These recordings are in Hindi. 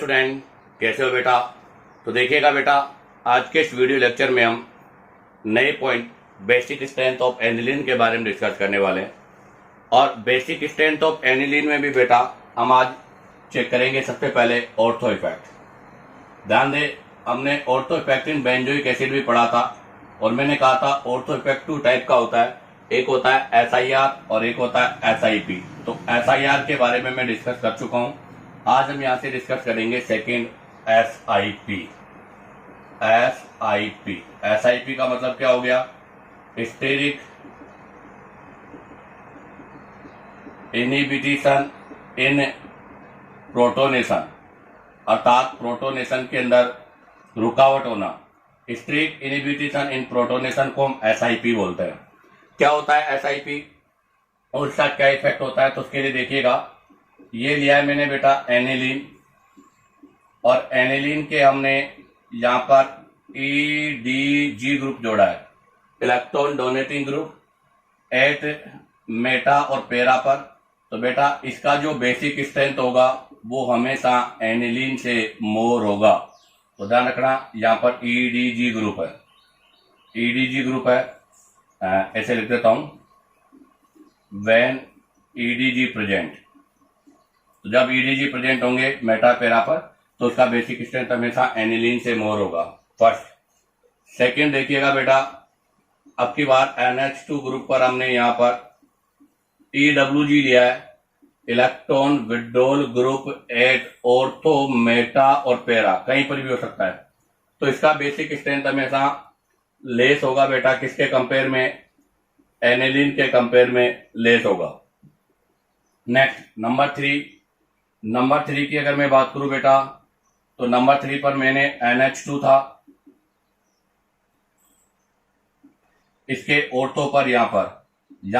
स्टूडेंट, कैसे हो बेटा। तो देखिएगा बेटा, आज के इस वीडियो लेक्चर में हम नए point basic strength of aniline के बारे में डिस्कस करने वाले हैं। और बेसिक स्ट्रेंथ ऑफ एनिलीन में भी बेटा हम आज चेक करेंगे सबसे पहले ऑर्थो इफेक्ट। ध्यान दे, हमने ortho effect in benzoic acid भी पढ़ा था और मैंने कहा था ऑर्थो इफेक्ट 2 टाइप का होता है, एक होता है SIR और एक होता है SIP। तो SIR के बारे में मैं डिस्कस कर चुका हूं। आज हम यहां से डिस्कस करेंगे सेकेंड SIP। SIP का मतलब क्या हो गया? स्टेरिक इनहिबिशन इन प्रोटोनेशन, अर्थात प्रोटोनेशन के अंदर रुकावट होना। स्टेरिक इनहिबिशन इन प्रोटोनेशन को हम SIP बोलते हैं। क्या होता है SIP और इसका क्या इफेक्ट होता है? तो उसके लिए देखिएगा, ये लिया है मैंने बेटा एनिलीन, और एनिलीन के हमने यहां पर EDG ग्रुप जोड़ा है, electron donating group at meta और पेरा पर। तो बेटा इसका जो बेसिक स्ट्रेंथ होगा वो हमेशा एनिलीन से मोर होगा। तो ध्यान रखना, यहां पर EDG ग्रुप है, EDG ग्रुप है, ऐसे लिख देता हूं, व्हेन EDG प्रेजेंट। तो जब EDG प्रेजेंट होंगे मेटा पेरा पर तो उसका बेसिक स्ट्रेंथ हमेशा एनिलीन से मोर होगा, फर्स्ट। सेकेंड देखिएगा बेटा, अब की बार NH2 ग्रुप पर हमने यहां पर EWG लिया है, electron withdrawal group at ortho meta और पेरा, कहीं पर भी हो सकता है। तो इसका बेसिक स्ट्रेंथ हमेशा लेस होगा बेटा, किसके कंपेयर में? एनिलीन के कंपेयर में लेस होगा। नेक्स्ट नंबर थ्री की अगर मैं बात करूं बेटा, तो नंबर 3 पर मैंने NH2 था, इसके ऑर्थो पर यहां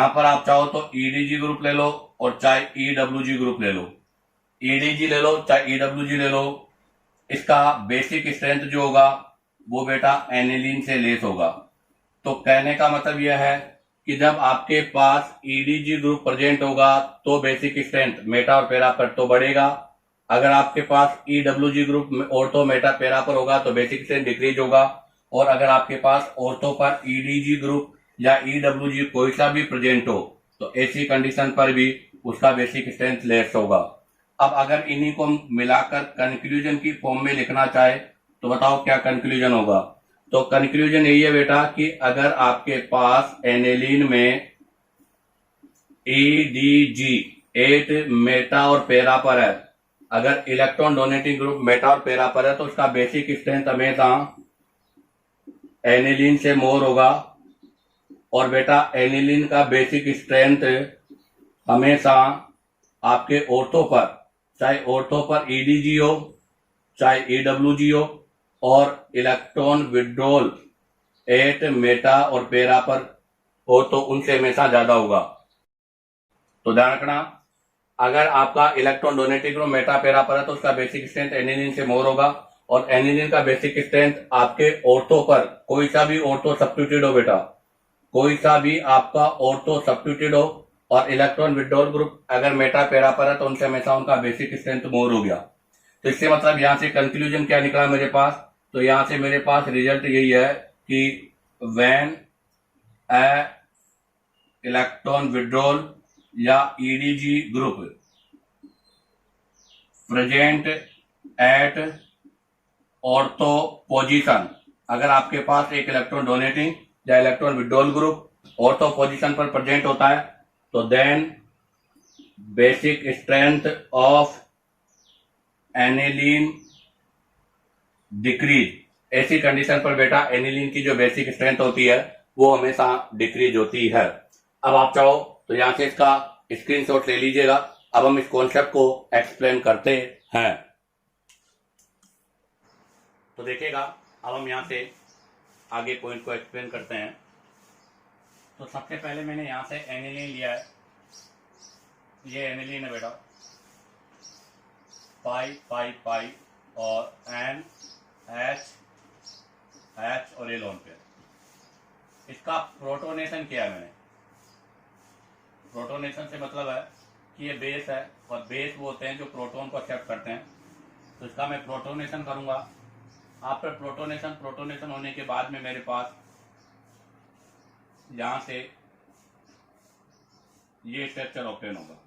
पर आप चाहो तो EDG ग्रुप ले लो और चाहे EWG ग्रुप ले लो, EDG ले लो चाहे EWG ले लो, इसका बेसिक स्ट्रेंथ जो होगा वो बेटा एनिलीन से लेस होगा। तो कहने का मतलब यह है कि जब आपके पास EDG ग्रुप प्रेजेंट होगा तो बेसिक स्ट्रेंथ मेटा और पेरा पर तो बढ़ेगा। अगर आपके पास EWG ग्रुप ऑर्थो मेटा पेरा पर होगा तो बेसिक स्ट्रेंथ डिक्रीज होगा। और अगर आपके पास ऑर्थो पर EDG ग्रुप या EWG कोई सा भी प्रेजेंट हो तो ऐसी कंडीशन पर भी उसका बेसिक स्ट्रेंथ लेस होगा। अब अगर इन्हीं को मिलाकर कंक्लूजन की फॉर्म में लिखना चाहे तो बताओ क्या कंक्लूजन होगा? तो कंक्लूजन यही है बेटा कि अगर आपके पास एनिलीन में EDG 8 मेटा और पेरा पर है, अगर इलेक्ट्रॉन डोनेटिंग ग्रुप मेटा और पेरा पर है तो उसका बेसिक स्ट्रेंथ हमेशा एनिलीन से मोर होगा। और बेटा एनिलीन का बेसिक स्ट्रेंथ हमेशा आपके ऑर्थो पर, चाहे ऑर्थो पर EDG हो चाहे EWG हो, और इलेक्ट्रॉन विड्रॉल एट मेटा और पेरा पर हो तो उनसे हमेशा ज्यादा होगा। तो ध्यान रखना, अगर आपका इलेक्ट्रॉन डोनेटिंग ग्रुप मेटा पेरा पर है तो उसका बेसिक स्ट्रेंथ एनिलीन से मोर होगा। और एनिलीन का बेसिक स्ट्रेंथ आपके ऑर्थो पर, कोई सा भी ऑर्थो सब्स्टिट्यूट हो बेटा, कोई सा भी आपका ऑर्थो सब्स्टिट्यूट हो और इलेक्ट्रॉन विड्रॉल ग्रुप अगर मेटा पेरा पर है तो उनसे हमेशा उनका बेसिक स्ट्रेंथ मोर हो गया। तो इससे मतलब यहां से कंक्लूजन क्या निकला मेरे पास? तो यहां से मेरे पास रिजल्ट यही है कि व्हेन इलेक्ट्रॉन विड्रॉल या EDG group present at ortho position, अगर आपके पास एक इलेक्ट्रॉन डोनेटिंग या electron withdrawal group ortho position पर प्रेजेंट होता है तो then basic strength of aniline decrease. ऐसी कंडीशन पर बेटा एनिलीन की जो बेसिक स्ट्रेंथ होती है वो हमेशा डिक्रीज होती है। अब आप चाहो तो यहां से इसका स्क्रीनशॉट ले लीजिएगा। अब हम इस कॉन्सेप्ट को एक्सप्लेन करते हैं। तो देखिएगा, अब हम यहां से आगे पॉइंट को एक्सप्लेन करते हैं। तो सबसे पहले मैंने यहां से एनिलीन लिया है, ये एनिलीन है बेटा, पाई और NH और ये लोन पेयर। इसका प्रोटोनेशन किया है मैंने। प्रोटोनेशन से मतलब है कि ये बेस है और बेस वो होते हैं जो प्रोटॉन को एक्सेप्ट करते हैं। तो इसका मैं प्रोटोनेशन करूंगा। आफ्टर प्रोटोनेशन होने के बाद में मेरे पास यहां से ये स्ट्रक्चर ओपन होगा।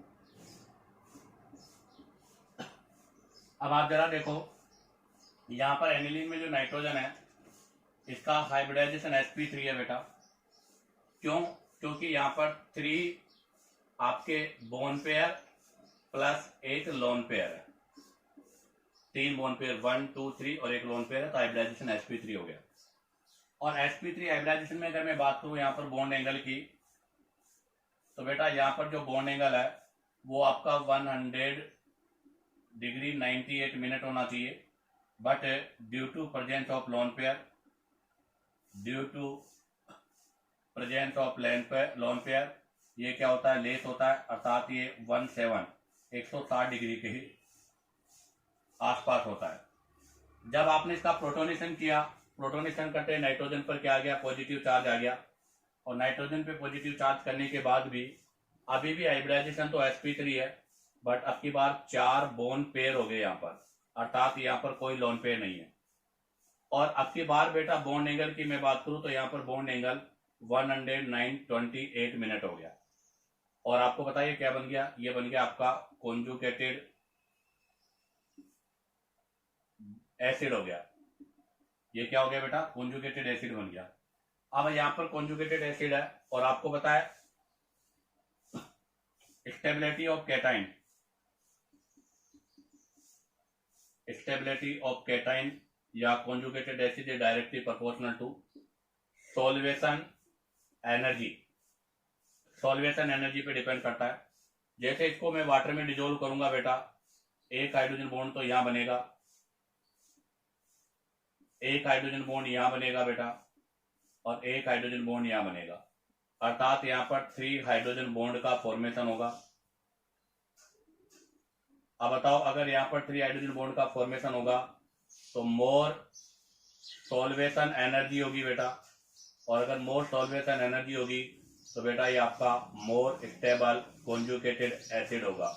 अब आप जरा देखो, यहां पर एनिलीन में जो नाइट्रोजन है इसका हाइब्रिडाइजेशन sp3 है बेटा। क्यों? क्योंकि यहां पर 3 आपके बोन पेयर प्लस एक लोन पेयर है, 3 बोन पेयर 1 2 3 और एक लोन पेयर है, तो हाइब्रिडाइजेशन sp3 हो गया। और sp3 हाइब्रिडाइजेशन में अगर मैं बात करूं यहाँ पर बॉन्ड एंगल की, तो बेटा यहाँ पर जो बॉन्ड एंगल है वो आपका 100 डिग्री 98 मिनट होना चाहिए। But due to presence of lone pair, lone pair ये क्या होता है, लेस होता है, अर्थात ये 160 डिग्री के ही आसपास होता है। जब आपने इसका प्रोटोनेशन किया, प्रोटोनेशन करते नाइट्रोजन पर क्या आ गया, पॉजिटिव चार्ज आ गया। और नाइट्रोजन पे पॉजिटिव चार्ज करने के बाद भी अभी भी हाइब्रिडाइजेशन तो sp3 है, बट अब की बार 4 बोन पेयर हो गए यहाँ पर, अर्थात यहाँ पर कोई लोन पेयर नहीं है। और अब की बार बेटा बॉन्ड एंगल की मैं बात करूं तो यहाँ पर बॉन्ड एंगल 109.28 मिनट हो गया। और आपको बताइए क्या बन गया, ये बन गया आपका कॉन्जुगेटेड एसिड हो गया। ये क्या हो गया बेटा, कॉन्जुगेटेड एसिड बन गया। अब यहाँ पर कॉन्जुगेटेड एसिड है और आपको बताया स्टेबिलिटी ऑफ कैटाइन या conjugated acid is directly proportional to solvation energy पे डिपेंड करता है। जैसे इसको मैं वाटर में डिजोल्व करूंगा बेटा, एक हाइड्रोजन बॉन्ड तो यहां बनेगा, एक हाइड्रोजन बॉन्ड यहां बनेगा बेटा, और एक हाइड्रोजन बॉन्ड यहां बनेगा, अर्थात यहां पर 3 हाइड्रोजन बॉन्ड का फॉर्मेशन होगा। अब बताओ, अगर यहां पर 3 हाइड्रोजन बॉन्ड का फॉर्मेशन होगा तो मोर सॉल्वेशन एनर्जी होगी बेटा। और अगर मोर सॉल्वेशन एनर्जी होगी तो बेटा ये आपका मोर स्टेबल कॉन्जुगेटेड एसिड होगा।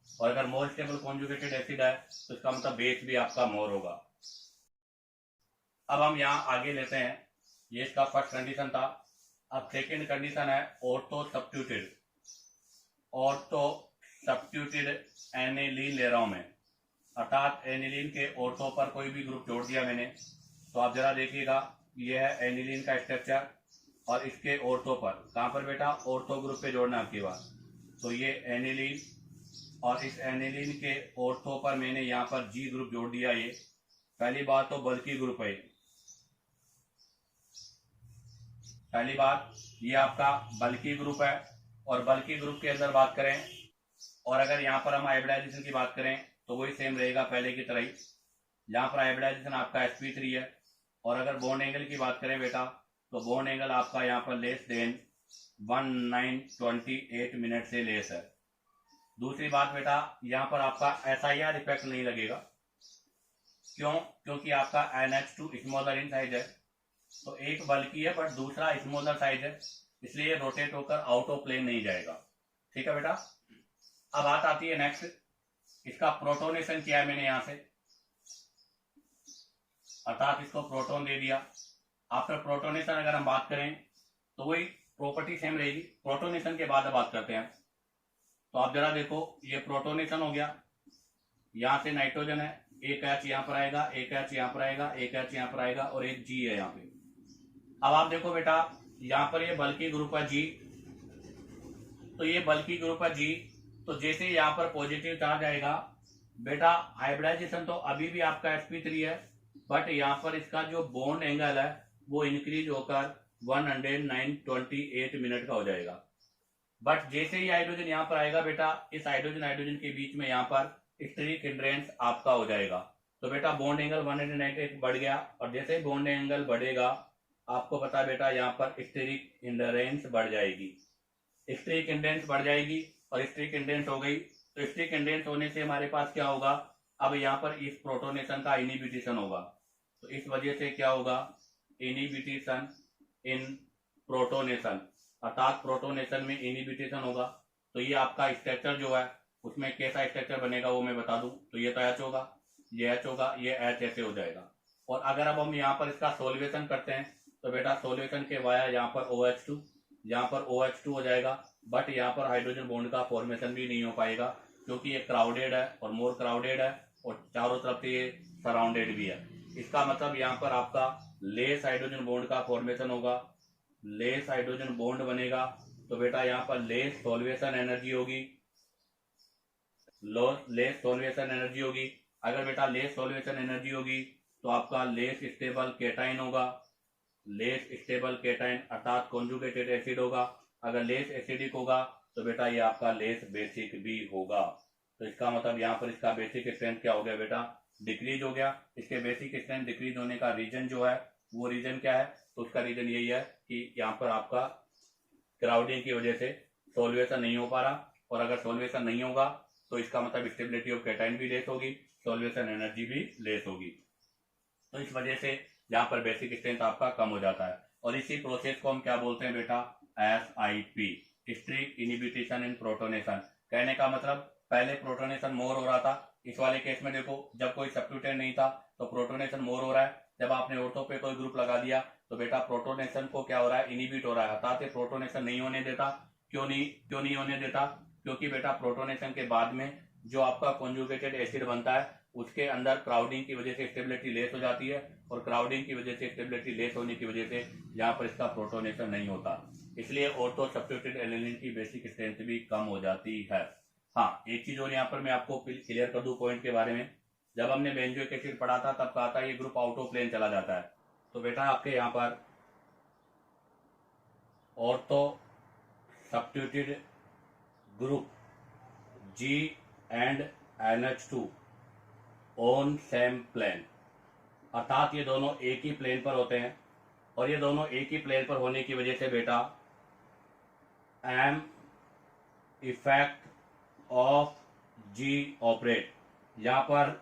और अगर मोर स्टेबल कॉन्जुगेटेड एसिड है तो इसका मतलब बेस भी आपका मोर होगा। अब हम यहाँ आगे लेते हैं, ये इसका फर्स्ट कंडीशन था। अब सेकेंड कंडीशन है ऑर्थो सब्स्टिट्यूटेड एनिलीन ले रहा हूं मैं, अर्थात एनिलीन के ऑर्थो पर कोई भी ग्रुप जोड़ दिया मैंने। तो आप जरा देखिएगा, ये है एनिलीन का स्ट्रक्चर और इसके ऑर्थो पर, कहां पर बेटा, ऑर्थो ग्रुप पे जोड़ना आपकी बात। तो ये एनिलीन और इस एनिलीन के ऑर्थो पर मैंने यहाँ पर जी ग्रुप जोड़ दिया। ये पहली बात तो बल्कि ग्रुप है, पहली बात ये आपका बल्कि ग्रुप है। और बल्कि ग्रुप के अंदर बात करें, और अगर यहाँ पर हम हाइब्रिडाइजेशन की बात करें तो वही सेम रहेगा पहले की तरह ही। यहाँ पर हाइब्रिडाइजेशन आपका sp3 है। और अगर बॉन्ड एंगल की बात करें बेटा, तो बॉन्ड एंगल आपका यहाँ पर लेस देन 1928 मिनट से लेस है। दूसरी बात बेटा, यहाँ पर आपका SIR इफेक्ट नहीं लगेगा। क्यों? क्योंकि आपका NH2 स्मॉलर इन साइज है, तो एक बल्कि है बट दूसरा स्मॉलर साइज है, इसलिए रोटेट होकर आउट ऑफ प्लेन नहीं जाएगा। ठीक है बेटा। अब बात आती है नेक्स्ट, इसका प्रोटोनेशन किया है मैंने यहां से, अर्थात इसको प्रोटोन दे दिया। आफ्टर प्रोटोनेशन अगर हम बात करें तो वही प्रॉपर्टी सेम रहेगी। प्रोटोनेशन के बाद बात करते हैं, तो आप जरा देखो, ये प्रोटोनेशन हो गया, यहां से नाइट्रोजन है, एक H यहां पर आएगा, एक H यहां पर आएगा, एक H यहां पर आएगा और एक G है यहां पे। अब आप देखो बेटा, यहां पर ये बल्कि ग्रुप है G, तो ये बल्कि ग्रुप है G, तो जैसे यहां पर पॉजिटिव चार्ज आएगा बेटा, हाइब्रिडाइजेशन तो अभी भी आपका sp3 है, बट यहां पर इसका जो बॉन्ड एंगल है वो इंक्रीज होकर 109.28 मिनट का हो जाएगा। बट जैसे ही हाइड्रोजन यहां पर आएगा बेटा, इस हाइड्रोजन के बीच में यहां पर स्टेरिक हिंड्रेंस आपका हो जाएगा। तो बेटा बॉन्ड एंगल 198 बढ़ गया, और जैसे ही बॉन्ड एंगल बढ़ेगा आपको पता है बेटा यहाँ पर स्टेरिक हिंड्रेंस बढ़ जाएगी। स्टेरिक हिंड्रेंस बढ़ जाएगी और स्टेरिक हिंड्रेंस हो गई, तो स्टेरिक हिंड्रेंस होने से हमारे पास क्या होगा, अब यहाँ पर इस प्रोटोनेशन का इनिबिटेशन होगा। तो इस वजह से क्या होगा, इनिबिटेशन इन प्रोटोनेशन, अर्थात प्रोटोनेशन में इनिबिटेशन होगा। तो ये आपका स्ट्रक्चर जो है उसमें कैसा स्ट्रक्चर बनेगा वो मैं बता दूं, तो ये तो H होगा, ये H होगा, ये H ऐसे हो जाएगा। और अगर अब हम यहाँ पर इसका सोल्यूशन करते हैं तो बेटा सोल्यूशन के वाया यहाँ पर OH2, यहाँ पर OH2 हो जाएगा, बट यहाँ पर हाइड्रोजन बॉन्ड का फॉर्मेशन भी नहीं हो पाएगा क्योंकि ये क्राउडेड है और मोर क्राउडेड है और चारों तरफ से ये सराउंडेड भी है। इसका मतलब यहाँ पर आपका लेस हाइड्रोजन बॉन्ड का फॉर्मेशन होगा, लेस हाइड्रोजन बॉन्ड बनेगा, तो बेटा यहाँ पर लेस सॉल्वेशन एनर्जी होगी, लेस सॉल्वेशन एनर्जी होगी। अगर बेटा लेस सॉल्वेशन एनर्जी होगी तो आपका लेस स्टेबल केटाइन होगा, लेस स्टेबल केटाइन अर्थात कॉन्जुगेटेड एसिड होगा। अगर लेस एसिडिक होगा तो बेटा ये आपका लेस बेसिक भी होगा। तो इसका मतलब यहाँ पर इसका बेसिक स्ट्रेंथ क्या हो गया बेटा, डिक्रीज हो गया। इसके बेसिक स्ट्रेंथ डिक्रीज होने का रीजन जो है वो रीजन क्या है, तो उसका रीजन यही है कि यहाँ पर आपका क्राउडिंग की वजह से सॉल्वेशन नहीं हो पा रहा, और अगर सॉल्वेशन नहीं होगा तो इसका मतलब स्टेबिलिटी ऑफ कैटाइन भी लेस होगी, सॉल्वेशन एनर्जी भी लेस होगी। तो इस वजह से यहाँ पर बेसिक स्ट्रेंथ आपका कम हो जाता है। और इसी प्रोसेस को हम क्या बोलते हैं बेटा, SIP, स्ट्रिक्ट इनहिबिशन इन प्रोटोनेशन। कहने का मतलब पहले प्रोटोनेशन मोर हो रहा था, इस वाले केस में देखो जब कोई सब्स्टिट्यूटेंट नहीं था तो प्रोटोनेशन मोर हो रहा है, जब आपने ऑर्थो पे कोई ग्रुप लगा दिया तो बेटा प्रोटोनेशन को क्या हो रहा है, इनहिबिट हो रहा है, अर्थात प्रोटोनेशन नहीं होने देता। क्यों नहीं होने देता, क्योंकि बेटा प्रोटोनेशन के बाद में जो आपका कॉन्जुगेटेड एसिड बनता है उसके अंदर क्राउडिंग की वजह से स्टेबिलिटी लेस हो जाती है, और क्राउडिंग की वजह से स्टेबिलिटी लेस होने की वजह से यहाँ पर इसका प्रोटोनेशन नहीं होता, इसलिए ऑर्थो सब्स्टिट्यूटेड एलिनिन की बेसिक स्ट्रेंथ भी कम हो जाती है। हाँ, एक चीज और यहाँ पर मैं आपको क्लियर कर दूं पॉइंट के बारे में, जब हमने बेंजोइक एसिड पढ़ा था तब कहा था ये ग्रुप आउट ऑफ प्लेन चला जाता है। तो बेटा आपके यहाँ पर ortho substituted group G and NH2 on same plane, अर्थात ये दोनों एक ही प्लेन पर होते हैं, और ये दोनों एक ही प्लेन पर होने की वजह से बेटा M effect of G operate, यहाँ पर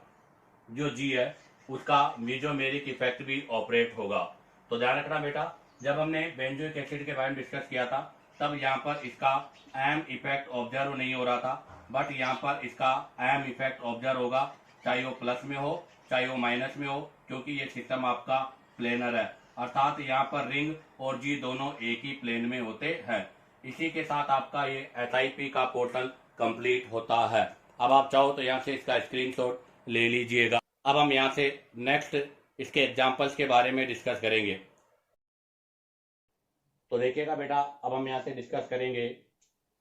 जो G है उसका मेजोमेरिक इफेक्ट भी ऑपरेट होगा। तो ध्यान रखना बेटा, जब हमने बेंजोइक एसिड के बारे में डिस्कस किया था तब यहाँ पर इसका M इफेक्ट ऑब्जर्व नहीं हो रहा था, बट यहाँ पर इसका M इफेक्ट ऑब्जर्व होगा, चाहे वो प्लस में हो चाहे वो माइनस में हो, क्योंकि ये सिस्टम आपका प्लेनर है, अर्थात यहाँ पर रिंग और G दोनों एक ही प्लेन में होते हैं। इसी के साथ आपका ये SIP का पोर्शन कंप्लीट होता है। अब आप चाहो तो यहाँ से इसका स्क्रीनशॉट ले लीजिएगा। अब हम यहाँ से नेक्स्ट इसके एग्जाम्पल्स के बारे में डिस्कस करेंगे। तो देखिएगा बेटा, अब हम यहाँ से डिस्कस करेंगे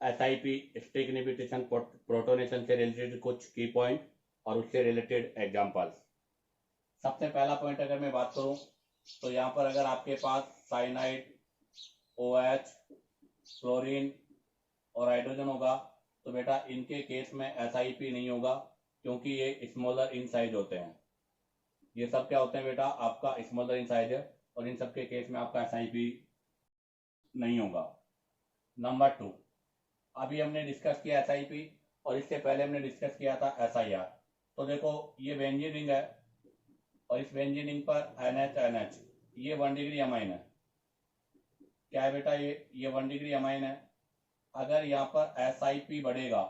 SIP स्ट्रिक्ट इनहिबिशन प्रोटोनेशन से रिलेटेड कुछ की पॉइंट और उससे रिलेटेड एग्जाम्पल्स। सबसे पहला पॉइंट अगर मैं बात करूं तो यहाँ पर अगर आपके पास साइनाइड, OH, फ्लोरीन और हाइड्रोजन होगा तो बेटा इनके केस में SIP नहीं होगा, क्योंकि ये स्मॉलर इन साइज होते हैं। ये सब क्या होते हैं बेटा, आपका स्मॉलर इन साइज है, और इन सब के केस में आपका SIP नहीं होगा। नंबर 2, अभी हमने डिस्कस किया SIP, और इससे पहले हमने डिस्कस किया था SIR। तो देखो ये बेंजीन रिंग है, और इस बेंजीन रिंग पर NH ये 1 डिग्री अमाइन है। क्या है बेटा, ये 1 डिग्री अमाइन है। अगर यहाँ पर SIP बढ़ेगा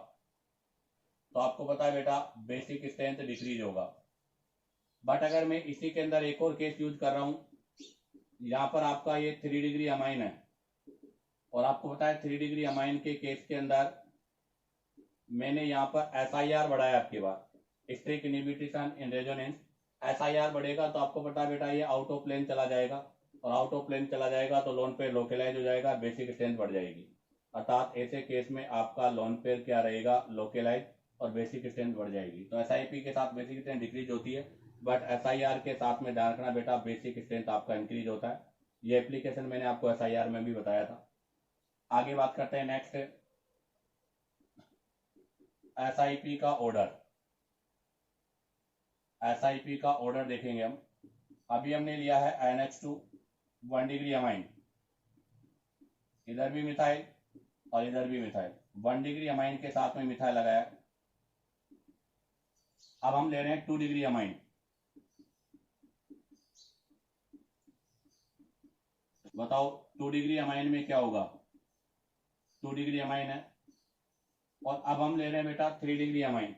तो आपको पता है बेटा बेसिक स्ट्रेंथ डिक्रीज होगा। बट अगर मैं इसी के अंदर एक और केस यूज कर रहा हूं, यहाँ पर आपका ये 3 डिग्री अमाइन है, और आपको पता है 3 डिग्री अमाइन के केस के अंदर मैंने यहाँ पर SIR बढ़ाया, आपके बाद strict inhibition in resonance. SIR बढ़ेगा तो आपको पता है बेटा ये आउट ऑफ प्लेन चला जाएगा, और आउट ऑफ प्लेन चला जाएगा तो लोन पेयर लोकेलाइज हो जाएगा, बेसिक स्ट्रेंथ बढ़ जाएगी, अर्थात ऐसे केस में आपका लोन पेयर क्या रहेगा, लोकेलाइज, और बेसिक स्ट्रेंथ बढ़ जाएगी। तो SIP के साथ बेसिक स्ट्रेंथ डिक्रीज होती है, बट SIR के साथ में ध्यान रखना बेटा बेसिक स्ट्रेंथ आपका इंक्रीज होता है। ये एप्लीकेशन मैंने आपको SIR में भी बताया था। आगे बात करते हैं नेक्स्ट SIP का ऑर्डर। SIP का ऑर्डर देखेंगे हम। अभी हमने लिया है NH2 1 डिग्री अमाइन, इधर भी मिथाइल और इधर भी मिथाइल, 1 डिग्री अमाइन के साथ में मिथाइल लगाया। अब हम ले रहे हैं 2 डिग्री अमाइन। बताओ 2 डिग्री अमाइन में क्या होगा, 2 डिग्री अमाइन है, और अब हम ले रहे हैं बेटा 3 डिग्री अमाइन।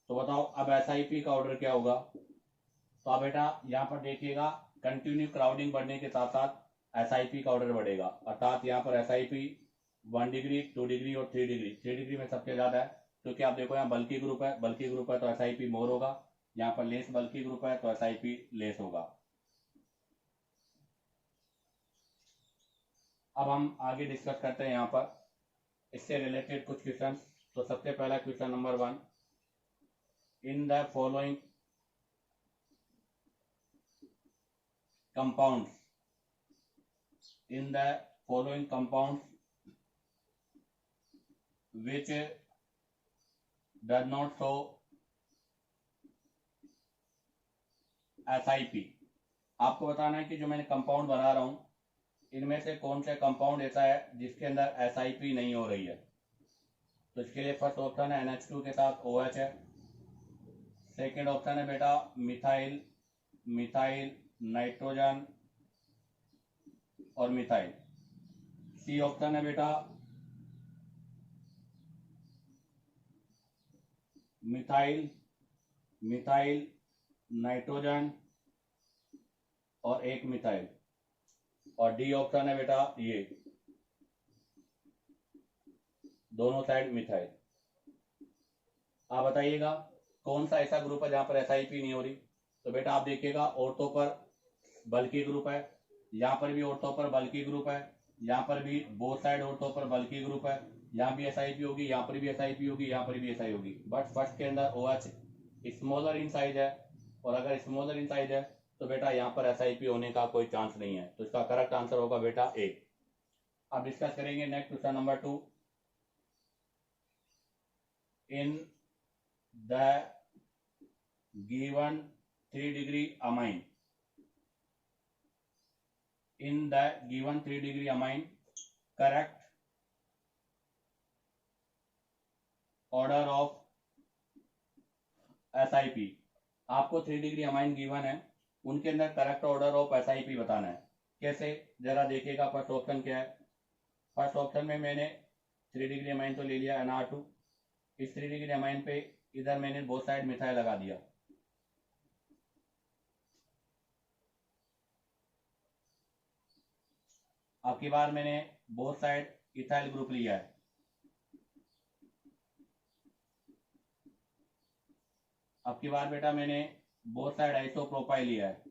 तो बताओ अब SIP का ऑर्डर क्या होगा। तो अब बेटा यहाँ पर देखिएगा कंटिन्यू क्राउडिंग बढ़ने के साथ साथ SIP का ऑर्डर बढ़ेगा, अर्थात यहाँ पर SIP 1 डिग्री 2 डिग्री और 3 डिग्री। 3 डिग्री में सबसे ज्यादा है क्योंकि आप देखो यहाँ बल्कि ग्रुप है, बल्कि ग्रुप है तो SIP मोर होगा। यहाँ पर लेस बल्कि ग्रुप है तो SIP लेस होगा। अब हम आगे डिस्कस करते हैं यहाँ पर इससे रिलेटेड कुछ क्वेश्चन। तो सबसे पहला question number 1, in the following compounds in the following compounds which does not show SIP। आपको बताना है कि जो मैंने कंपाउंड बना रहा हूं इनमें से कौन से कंपाउंड ऐसा है जिसके अंदर SIP नहीं हो रही है। तो इसके लिए फर्स्ट ऑप्शन है NH2 के साथ OH है। सेकेंड ऑप्शन है बेटा मिथाइल, मिथाइल नाइट्रोजन और मिथाइल। सी ऑप्शन है बेटा मिथाइल, मिथाइल नाइट्रोजन और एक मिथाइल। और डी ऑप्शन है बेटा ये दोनों साइड मिथाइल। आप बताइएगा कौन सा ऐसा ग्रुप है जहां पर SIP नहीं हो रही। तो बेटा आप देखिएगा ऑर्थो पर बल्कि ग्रुप है, यहाँ पर भी ऑर्थो पर बल्कि ग्रुप है, यहाँ पर भी बोथ साइड ऑर्थो पर बल्कि ग्रुप है, यहाँ भी SIP होगी, यहाँ पर भी SIP होगी, यहाँ पर भी SI होगी। बट फर्स्ट के अंदर OH स्मॉलर इन साइज है और अगर स्मॉलर इन साइज है तो बेटा यहाँ पर SIP होने का कोई चांस नहीं है। तो इसका करेक्ट आंसर होगा बेटा ए। अब डिस्कस करेंगे next question number 2, in the given 3 degree amine, in the given 3 degree amine correct order of SIP। आपको 3 डिग्री अमाइन गिवन है, उनके अंदर करेक्ट ऑर्डर ऑफ SIP बताना है। कैसे जरा देखिएगा। फर्स्ट ऑप्शन क्या है। फर्स्ट ऑप्शन में मैंने 3 डिग्री अमाइन तो ले लिया NR2। इस 3 डिग्री अमाइन पे इधर मैंने बोथ साइड मिथाइल लगा दिया। अब की बार मैंने बोथ साइड इथाइल ग्रुप लिया है। अब की बार बेटा मैंने बोथ साइड आइसोप्रोपाइल लिया है।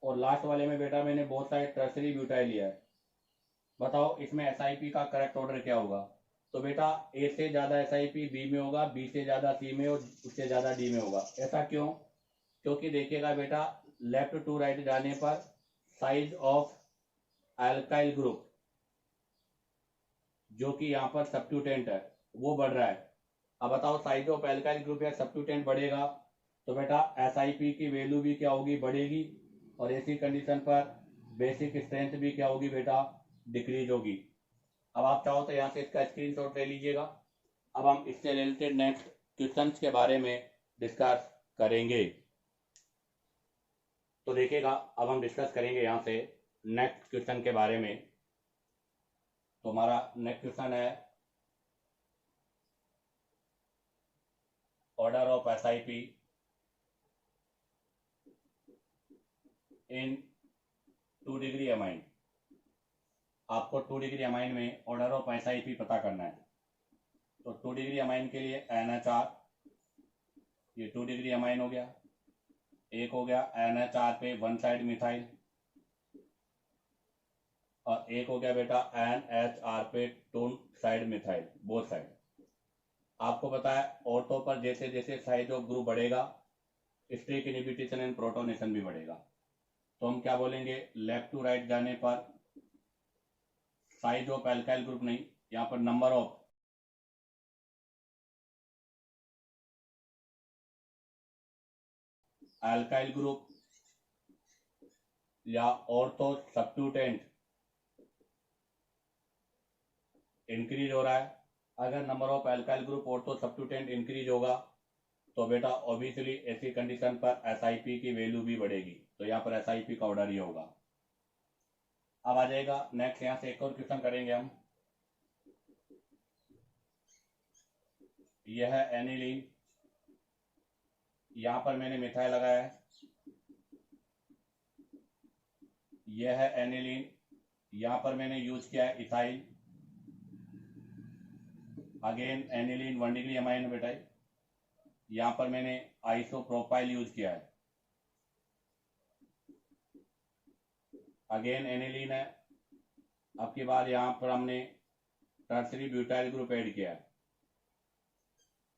और लास्ट वाले में बेटा मैंने बोथ साइड टर्सरी ब्यूटाइल लिया है। बताओ इसमें SIP का करेक्ट ऑर्डर क्या होगा। तो बेटा ए से ज्यादा SIP बी में होगा, बी से ज्यादा सी में और उससे ज्यादा डी में होगा। ऐसा क्यों। क्योंकि देखिएगा बेटा लेफ्ट टू राइट जाने पर साइज ऑफ एल्काइल ग्रुप जो कि यहाँ पर सब्स्टिट्यूटेंट है वो बढ़ रहा है। अब बताओ साइज ऑफ एल्काइल ग्रुप या सब्स्टिट्यूटेंट बढ़ेगा तो बेटा SIP की वैल्यू भी क्या होगी, बढ़ेगी। और ऐसी कंडीशन पर बेसिक स्ट्रेंथ भी क्या होगी बेटा, डिक्रीज होगी। अब आप चाहो तो यहाँ से इसका स्क्रीनशॉट ले लीजिएगा। अब हम इससे रिलेटेड नेक्स्ट क्वेश्चंस के बारे में डिस्कस करेंगे। तो देखिएगा अब हम डिस्कस करेंगे यहाँ से नेक्स्ट क्वेश्चन के बारे में। तो हमारा नेक्स्ट क्वेश्चन है order of SIP in 2 degree amine. आपको 2 डिग्री अमाइन में ऑर्डर ऑफ SIP पता करना है। तो 2 डिग्री अमाइन के लिए NHR, ये 2 डिग्री अमाइन हो गया। एक हो गया NHR पे वन साइड मिथाइल और एक हो गया बेटा NHR पे two side methyl, both side. आपको पता है ऑर्थो पर जैसे जैसे साइज ऑफ ग्रुप बढ़ेगा स्टेरिक इनहिबिशन एंड प्रोटोनेशन भी बढ़ेगा। तो हम क्या बोलेंगे, लेफ्ट टू राइट जाने पर साइज ऑफ एल्काइल ग्रुप नहीं, यहाँ पर नंबर ऑफ एल्काइल ग्रुप या ऑर्थो सब्स्टिट्यूटेंट इंक्रीज हो रहा है। अगर number of alkyl group ortho substituent increase होगा तो बेटा ऑब्वियसली ऐसी कंडीशन पर SIP की वैल्यू भी बढ़ेगी। तो यहाँ पर SIP का ऑर्डर ही होगा। अब आ जाएगा नेक्स्ट, यहाँ से एक और क्वेश्चन करेंगे हम। यह है एनिलीन, यहां पर मैंने मिथाइल लगाया है। यह है एनिलीन, यहां पर मैंने यूज किया है ethyl. Again aniline 1 degree amine बेटा, यहां पर मैंने आइसोप्रोपाइल यूज किया है। अगेन एनिलीन है। अब की बार यहां पर हमने टर्सरी ब्यूटाइल ग्रुप ऐड किया है।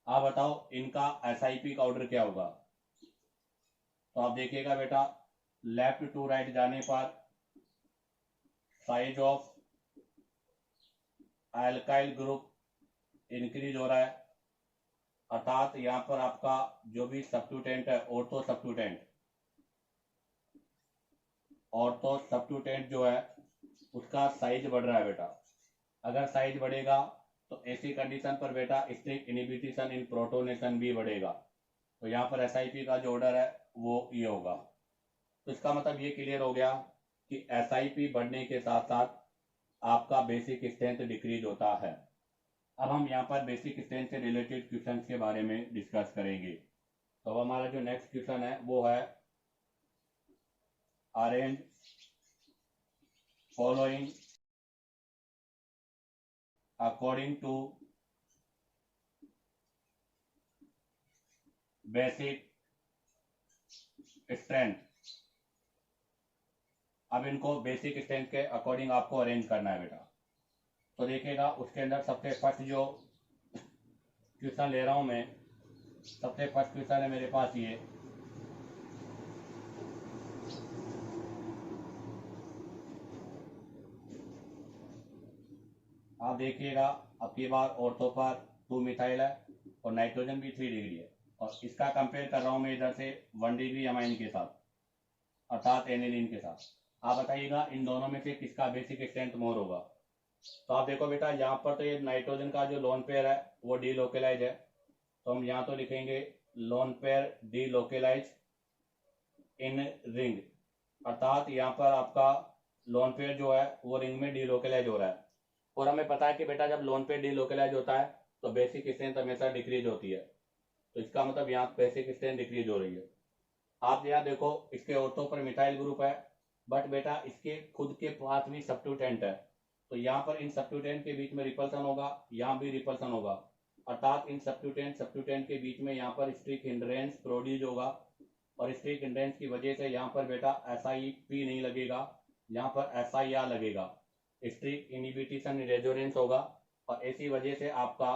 आप बताओ इनका SIP का ऑर्डर क्या होगा। तो आप देखिएगा बेटा, लेफ्ट टू राइट जाने पर size of alkyl group increase हो रहा है, अर्थात यहां पर आपका जो भी सब्स्टिट्यूटेंट है, ऑर्थो सब्स्टिट्यूटेंट जो है उसका साइज बढ़ रहा है बेटा। अगर साइज बढ़ेगा तो ऐसी कंडीशन पर बेटा स्ट्रिक इनहिबिशन इन प्रोटोनेशन भी बढ़ेगा। तो यहाँ पर SIP का जो ऑर्डर है वो ये होगा। तो इसका मतलब ये क्लियर हो गया कि SIP बढ़ने के साथ साथ आपका बेसिक स्ट्रेंथ डिक्रीज होता है। अब हम यहाँ पर बेसिक स्ट्रेंथ से रिलेटेड क्वेश्चन के बारे में डिस्कस करेंगे। तो अब हमारा जो नेक्स्ट क्वेश्चन है वो है arrange following according to basic strength. अब इनको बेसिक स्ट्रेंथ के अकॉर्डिंग आपको अरेंज करना है बेटा। तो देखिएगा उसके अंदर सबसे फर्स्ट जो क्वेश्चन ले रहा हूं मैं, सबसे फर्स्ट क्वेश्चन है मेरे पास ये, आप देखिएगा अब की बार ऑर्थो पर 2 मिथाइल है और नाइट्रोजन भी 3 डिग्री है, और इसका कंपेयर कर रहा हूं मैं इधर से 1 डिग्री अमाइन के साथ, अर्थात एनिलीन के साथ। आप बताइएगा इन दोनों में से किसका बेसिक स्ट्रेंथ मोर होगा। तो आप देखो बेटा, यहाँ पर तो ये नाइट्रोजन का जो लोन पेयर है वो डीलोकेलाइज है, तो हम यहाँ तो लिखेंगे लोन पेयर डीलोकेलाइज इन रिंग, अर्थात यहाँ पर आपका लोन पेयर जो है वो रिंग में डीलोकेलाइज हो रहा है। और हमें पता है कि बेटा जब लोन पेयर डीलोकेलाइज होता है तो बेसिक स्ट्रेंथ हमेशा डिक्रीज होती है। तो इसका मतलब यहाँ बेसिक स्ट्रेंथ डिक्रीज हो रही है। आप यहाँ देखो इसके ऑर्थो पर मिथाइल ग्रुप है, बट बेटा इसके खुद के पास भी सब्स्टिट्यूटेंट है, तो यहाँ पर इन सब्स्टिट्यूटेंट के बीच में रिपल्सन होगा, यहाँ भी रिपल्सन होगा, अर्थात इन सब्स्टिट्यूटेंट के बीच में यहाँ पर स्ट्रिक हिंड्रेंस प्रोड्यूस होगा, और स्ट्रिक हिंड्रेंस की वजह से यहाँ पर बेटा SIP नहीं लगेगा, यहाँ पर SIR लगेगा, स्ट्रिक इनहिबिशन रेजोनेंस होगा, और इसी वजह से आपका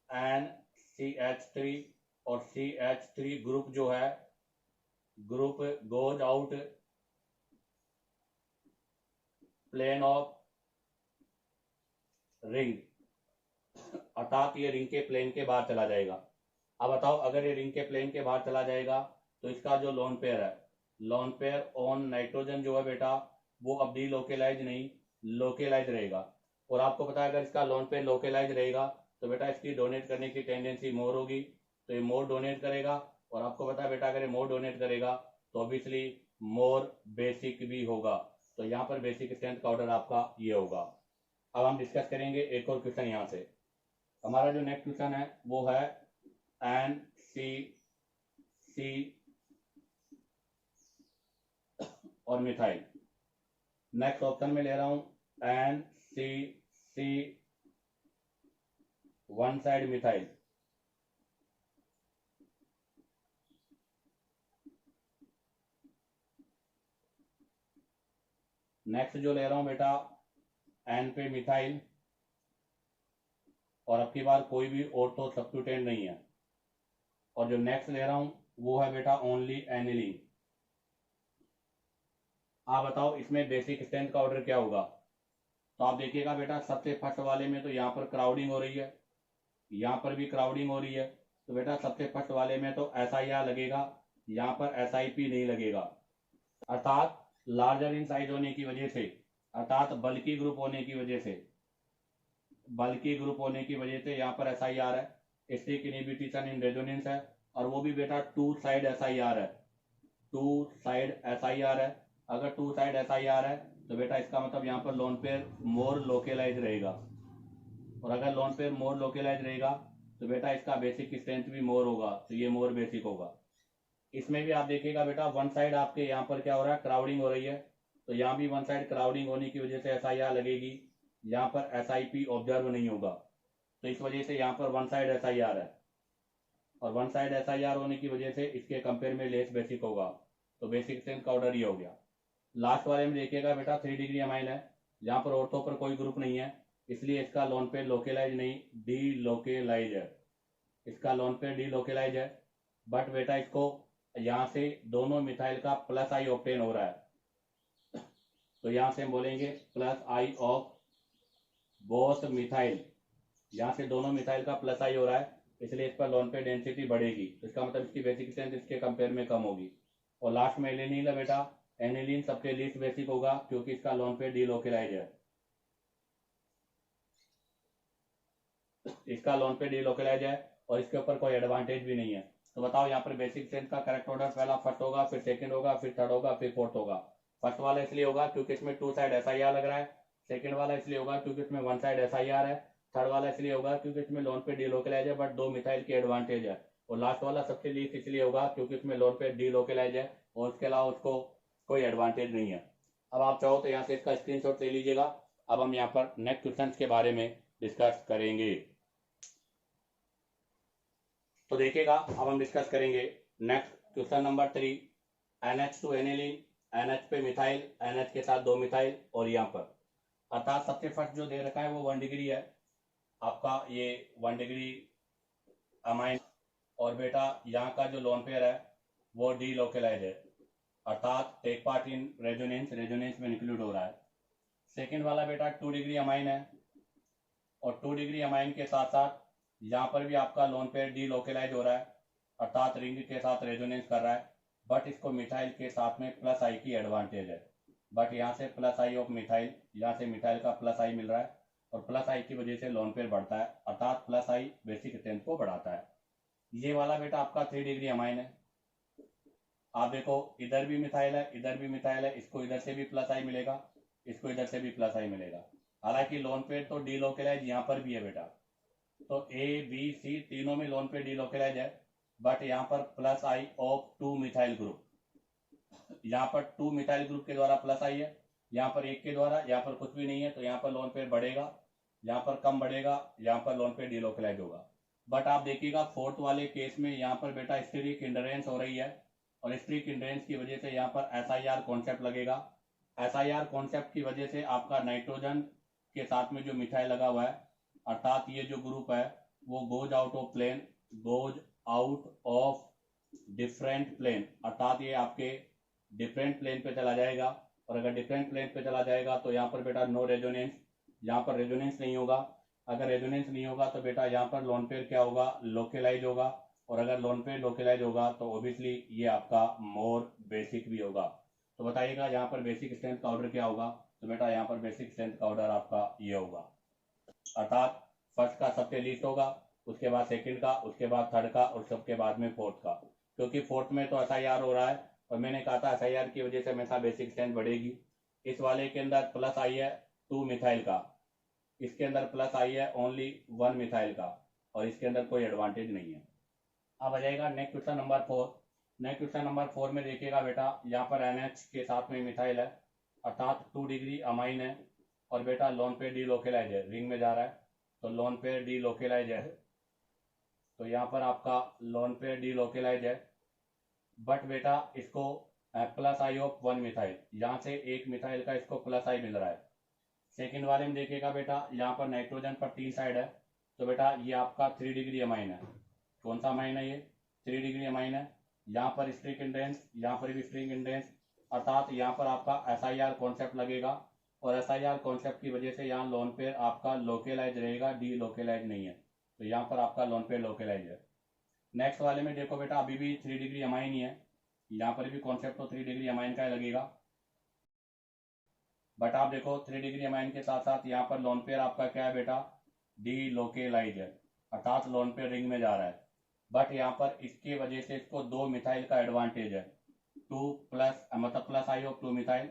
NCH3 और CH3 ग्रुप जो है, group goes out plane of ring, अर्थात ये रिंग के प्लेन के बाहर चला जाएगा। अब बताओ अगर ये रिंग के प्लेन के बाहर चला जाएगा तो इसका जो लोन पेयर है, लोन पेयर ऑन नाइट्रोजन जो है बेटा वो अब डीलोकेलाइज नहीं लोकेलाइज रहेगा। और आपको पता है अगर इसका लोन पेयर लोकेलाइज रहेगा तो बेटा इसकी डोनेट करने की टेंडेंसी मोर होगी, तो ये मोर डोनेट करेगा, और आपको पता है बेटा अगर ये मोर डोनेट करेगा तो ऑब्वियसली मोर बेसिक भी होगा। तो यहाँ पर बेसिक स्ट्रेंथ का ऑर्डर आपका ये होगा। अब हम डिस्कस करेंगे एक और क्वेश्चन यहाँ से। हमारा जो नेक्स्ट क्वेश्चन है वो है NCC और मिथाइल। नेक्स्ट ऑप्शन में ले रहा हूं NCC 1 साइड मिथाइल, नेक्स्ट जो ले रहा हूं बेटा N पे मिथाइल, और अब की बार कोई भी ऑर्थो सब्स्टिट्यूटेंट नहीं है, और जो नेक्स्ट ले रहा हूं वो है बेटा ओनली एनिलीन। आप बताओ इसमें बेसिक स्ट्रेंथ का ऑर्डर क्या होगा। तो आप देखिएगा बेटा सबसे फर्स्ट वाले में तो यहाँ पर क्राउडिंग हो रही है, यहाँ पर भी क्राउडिंग हो रही है, तो बेटा सबसे फर्स्ट वाले में तो SIR लगेगा, यहाँ पर SIP नहीं लगेगा, अर्थात लार्जर इन साइज होने की वजह से, अर्थात बल्कि ग्रुप होने की वजह से, यहाँ पर SIR है, स्टिक इनहिबिशन इन रेजोनेंस है, और वो भी बेटा 2 साइड SIR है, 2 साइड SIR है। अगर 2 साइड SIR है तो बेटा इसका मतलब यहाँ पर लोन पेयर मोर लोकेलाइज रहेगा, और अगर लोन पेयर मोर लोकेलाइज रहेगा तो बेटा इसका बेसिक स्ट्रेंथ भी मोर होगा, तो ये मोर बेसिक होगा। इसमें भी आप देखिएगा बेटा वन साइड आपके यहाँ पर क्या हो रहा है, क्राउडिंग हो रही है, तो यहाँ भी वन साइड क्राउडिंग होने की वजह से SIR लगेगी, यहाँ पर SIP ऑब्जर्व नहीं होगा, तो इस वजह से यहाँ पर वन साइड SIR है, और वन साइड SIR होने की वजह से इसके कंपेयर में लेस बेसिक होगा, तो बेसिक स्ट्रेंथ का ऑर्डर ये हो गया। लास्ट वाले में देखिएगा बेटा 3 डिग्री अमाइन है, यहाँ पर ऑर्थो पर कोई ग्रुप नहीं है, इसलिए इसका लोन पेयर लोकेलाइज नहीं, डी लोकेलाइज है, इसका लोन पेयर डी लोकेलाइज है। बट बेटा इसको यहाँ से दोनों मिथाइल का प्लस आई ऑप्टेन हो रहा है, तो यहाँ से हम बोलेंगे plus I of both methyl, यहाँ से दोनों मिथाइल का प्लस आई हो रहा है, इसलिए इस पर लोन पेयर डेंसिटी बढ़ेगी, तो इसका मतलब इसकी बेसिक स्ट्रेंथ इसके कंपेयर में कम होगी। और लास्ट में एनिलीन है बेटा, एनिलीन सबसे लीस्ट बेसिक होगा क्योंकि इसका लोन पेयर डी लोकेलाइज है, इसका लोन पेयर डी लोकेलाइज है और इसके ऊपर कोई एडवांटेज भी नहीं है। तो बताओ यहाँ पर बेसिक स्ट्रेंथ का करेक्ट ऑर्डर पहला फर्स्ट होगा, फिर सेकंड होगा, फिर थर्ड होगा, फिर फोर्थ होगा। फर्स्ट वाला इसलिए होगा क्योंकि इसमें टू साइड SIR लग रहा है, सेकंड वाला इसलिए होगा क्योंकि इसमें वन साइड SIR है, थर्ड वाला इसलिए होगा क्योंकि इसमें लोन पे डी लोकेलाइज है बट दो मिथाइल की एडवांटेज है, और लास्ट वाला सबसे लीस्ट इसलिए होगा क्योंकि इसमें लोन पे डी लोकेलाइज है और उसके अलावा उसको कोई एडवांटेज नहीं है। अब आप चाहो तो यहाँ से इसका स्क्रीनशॉट ले लीजिएगा। अब हम यहाँ पर नेक्स्ट क्वेश्चन के बारे में डिस्कस करेंगे। तो देखिएगा अब हम डिस्कस करेंगे next question number 3, NH2 aniline, NH पे मिथाइल, NH के साथ दो मिथाइल, और यहाँ पर अर्थात सबसे फर्स्ट जो दे रखा है वो 1 डिग्री है आपका, ये 1 डिग्री अमाइन, और बेटा यहाँ का जो लोन पेयर है वो डी लोकेलाइज है, अर्थात take part in resonance, resonance में इंक्लूड हो रहा है। सेकंड वाला बेटा 2 डिग्री अमाइन है, और 2 डिग्री अमाइन के साथ साथ यहाँ पर भी आपका लोन पेयर डी लोकेलाइज हो रहा है, अर्थात रिंग के साथ रेजोनेंस कर रहा है, बट इसको मिथाइल के साथ में प्लस आई की एडवांटेज है, बट यहाँ से प्लस आई ऑफ मिथाइल, यहाँ से मिथाइल का प्लस आई मिल रहा है, और प्लस आई की वजह से लोन पेयर बढ़ता है, अर्थात प्लस आई बेसिक स्ट्रेंथ को बढ़ाता है। ये वाला बेटा आपका 3 डिग्री अमाइन है, आप देखो इधर भी मिथाइल है, इधर भी मिथाइल है, इसको इधर से भी प्लस आई मिलेगा, इसको इधर से भी प्लस आई मिलेगा, हालांकि लोन पेयर तो डी लोकेलाइज यहाँ पर भी है बेटा, तो ABC तीनों में लोन पेयर डी लोकेलाइज है, बट यहाँ पर plus I of 2 methyl group, यहाँ पर 2 मिथाइल ग्रुप के द्वारा प्लस आई है, यहाँ पर एक के द्वारा, यहाँ पर कुछ भी नहीं है, तो यहाँ पर लोन पेयर बढ़ेगा, यहाँ पर कम बढ़ेगा, यहाँ पर लोन पेयर डिलोकेलाइज होगा। बट आप देखिएगा फोर्थ वाले केस में यहाँ पर बेटा स्टेरिक इंडरेंस हो रही है, और स्टेरिक इंडरेंस की वजह से यहाँ पर SIR कॉन्सेप्ट लगेगा। SIR कॉन्सेप्ट की वजह से आपका नाइट्रोजन के साथ में जो मिथाइल लगा हुआ है, अर्थात ये जो ग्रुप है वो goes out of plane, goes out of different plane, अर्थात ये आपके डिफरेंट प्लेन पे चला जाएगा, और अगर डिफरेंट प्लेन पे चला जाएगा तो यहाँ पर बेटा नो रेजोनेंस, यहाँ पर रेजोनेंस नहीं होगा, अगर रेजोनेंस नहीं होगा तो बेटा यहाँ पर लोन पेयर क्या होगा, लोकेलाइज होगा, और अगर लोन पेयर लोकेलाइज होगा तो ऑब्वियसली ये आपका मोर बेसिक भी होगा। तो बताइएगा यहाँ पर बेसिक स्ट्रेंथ का ऑर्डर क्या होगा, तो बेटा यहाँ पर बेसिक स्ट्रेंथ का ऑर्डर आपका ये होगा, अर्थात फर्स्ट का सबसे लीस्ट होगा, उसके बाद सेकंड का, उसके बाद थर्ड का, और सबके बाद में फोर्थ का, क्योंकि फोर्थ में तो SIR हो रहा है, और मैंने कहा था SIR की वजह से हमेशा बेसिक स्ट्रेंथ बढ़ेगी। इस वाले के अंदर प्लस आई है 2 मिथाइल का, इसके अंदर प्लस आई है ओनली 1 मिथाइल का, और इसके अंदर कोई एडवांटेज नहीं है। अब आ जाएगा next question number 4। Next question number 4 में देखिएगा बेटा यहाँ पर NH के साथ में मिथाइल है, अर्थात 2 डिग्री अमाइन है, और बेटा लोन पेयर डी लोकेलाइज है, रिंग में जा रहा है, तो लोन पेयर डी लोकेलाइज है, तो यहाँ पर आपका लोन पेयर डी लोकेलाइज है, बट बेटा इसको प्लस आई ऑफ 1 मिथाइल, यहाँ से एक मिथाइल का इसको प्लस आई मिल रहा है। सेकंड वाले में देखिएगा बेटा यहाँ पर नाइट्रोजन पर 3 साइड है, तो बेटा ये आपका 3 डिग्री अमाइन है, कौन सा अमाइन है ये, 3 डिग्री अमाइन है, यहाँ पर स्ट्रिक इंडेंस, यहाँ पर भी स्ट्रिक इंडेंस, अर्थात यहाँ पर आपका SIR कॉन्सेप्ट लगेगा, और SIR कॉन्सेप्ट की वजह से यहाँ लोन पेयर आपका लोकेलाइज रहेगा, डी लोकेलाइज नहीं है, तो यहाँ पर आपका लोन पेयर लोकेलाइज है। नेक्स्ट वाले में देखो बेटा अभी भी 3 डिग्री अमाइन ही है, यहाँ पर भी कॉन्सेप्ट तो 3 डिग्री अमाइन का ही लगेगा, बट आप देखो 3 डिग्री अमाइन के साथ साथ यहाँ पर लोन पेयर आपका क्या है बेटा, डी लोकेलाइज है, अर्थात लोन पेयर रिंग में जा रहा है, बट यहाँ पर इसकी वजह से इसको 2 मिथाइल का एडवांटेज है, 2 प्लस मतलब प्लस आई ऑफ 2 मिथाइल,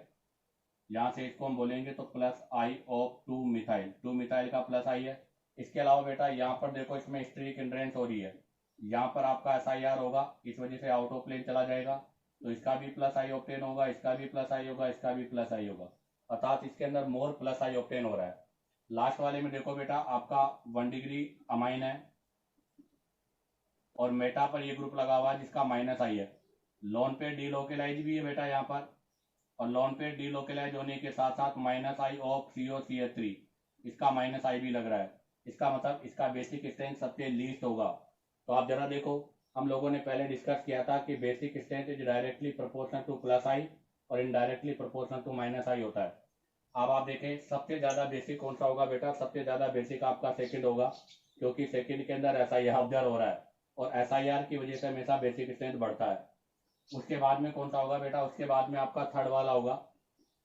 यहाँ से इसको हम बोलेंगे तो plus I of 2 methyl, 2 methyl का प्लस आई है, इसके अलावा बेटा यहाँ पर देखो इसमें स्ट्रीक हिंड्रेंस हो रही है, यहाँ पर आपका SIR होगा, इस वजह से आउट ऑफ प्लेन चला जाएगा, तो इसका भी प्लस आई ऑप्टेन होगा, इसका भी प्लस आई होगा, इसका भी प्लस आई होगा, अर्थात इसके अंदर मोर प्लस आई ऑप्टेन हो रहा है। लास्ट वाले में देखो बेटा आपका 1 डिग्री अमाइन है और मेटा पर ये ग्रुप लगा हुआ है जिसका माइनस आई है। लोन पे डीलोकेलाइज भी है बेटा यहाँ पर, और लोन पे डीलोकेलाइज होने के साथ साथ माइनस आई ऑफ CO3, इसका माइनस आई भी लग रहा है। इसका मतलब इसका बेसिक स्ट्रेंथ सबसे लीस्ट होगा। तो आप जरा देखो, हम लोगों ने पहले डिस्कस किया था कि basic strength is directly proportional to plus I और indirectly proportional to minus I होता है। अब आप देखें सबसे ज्यादा बेसिक कौन सा होगा बेटा, सबसे ज्यादा बेसिक आपका सेकंड होगा, क्योंकि सेकंड के अंदर SIR ऑब्जर्व हो रहा है और SIR की वजह से हमेशा बेसिक स्ट्रेंथ बढ़ता है। उसके बाद में कौन सा होगा बेटा, उसके बाद में आपका थर्ड वाला होगा।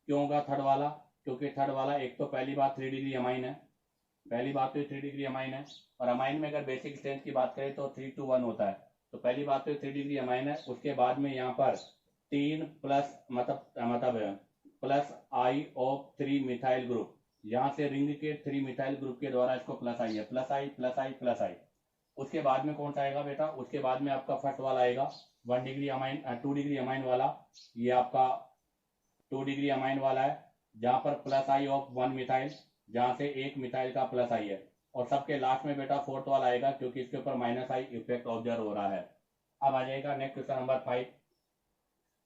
क्यों होगा थर्ड वाला, क्योंकि थर्ड वाला एक तो पहली बात 3 डिग्री अमाइन है, पहली बात तो 3 डिग्री अमाइन है, और अमाइन में अगर बेसिक स्ट्रेंथ की बात करें तो 3 to 1 होता है। तो पहली बात तो 3 डिग्री अमाइन है। उसके बाद में यहाँ पर 3 प्लस मतलब plus I of 3 methyl group, यहाँ से रिंग के 3 मिथाइल ग्रुप के द्वारा इसको प्लस आई है, plus I plus I plus आई। उसके बाद में कौन सा आएगा बेटा, उसके बाद में आपका फर्स्ट वाला आएगा 1 डिग्री अमाइन 2 डिग्री अमाइन वाला, ये आपका 2 डिग्री अमाइन वाला है, जहां पर प्लस आई ऑफ 1 मिथाइल, जहां से एक मिथाइल का प्लस आई है। और सबके लास्ट में बेटा फोर्थ वाला आएगा, क्योंकि इसके ऊपर माइनस आई इफेक्ट ऑब्जर्व हो रहा है। अब आ जाएगा नेक्स्ट क्वेश्चन नंबर 5।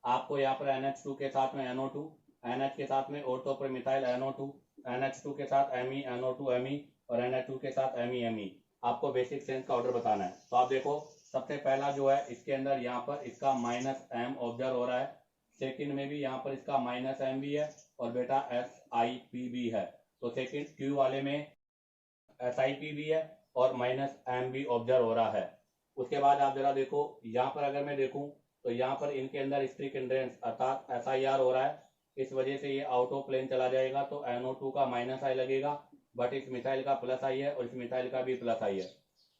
आपको यहाँ पर NH2 के साथ में NO2, NH के साथ में ऑर्थो पर मिथाइल NO2, NH2 के साथ Me NO2 Me और NH2 के साथ Me आपको बेसिक स्ट्रेंथ का ऑर्डर बताना है। तो आप देखो सबसे पहला जो है इसके अंदर यहाँ पर इसका -M ऑब्जर्व हो रहा है, सेकंड में भी यहाँ पर इसका -M भी है और बेटा SIP भी है। तो सेकंड Q वाले में SIP भी है और -M भी ऑब्जर्व हो रहा है। उसके बाद आप जरा देखो यहाँ पर अगर मैं देखूं तो यहाँ पर इनके अंदर स्ट्रिक हिंड्रेंस अर्थात SIR हो रहा है, इस वजह से ये आउट ऑफ प्लेन चला जाएगा, तो NO2 का माइनस आई लगेगा, बट इस मिथाइल का प्लस आई है और इस मिथाइल का भी प्लस आई है।